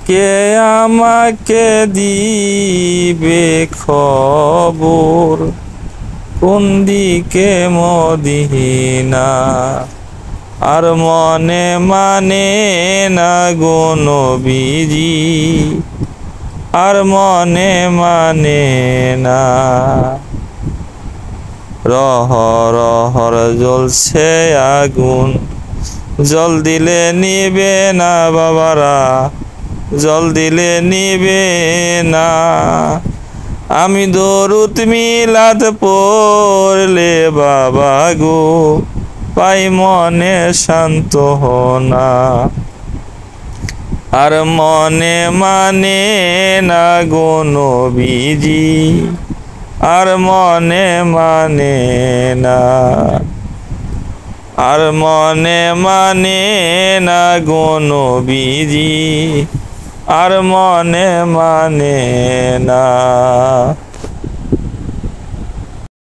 কে আমাকে দিবে খবর কোন দিকে মদিনা আর মনে মানে না গো নবীজি আর মনে মানে না রহর জ্বলছে আগুন জল দিলে নিবে না বাবারা জল দিলে নিবে না আমি দরুদ মিলাদ পড়লে বাবা গো পাই মনে সান্ত্বনা আর মনে মানে না গো নবীজি আর মনে মানে না আর মনে মানে না গো নবীজি আর মনে মানে না।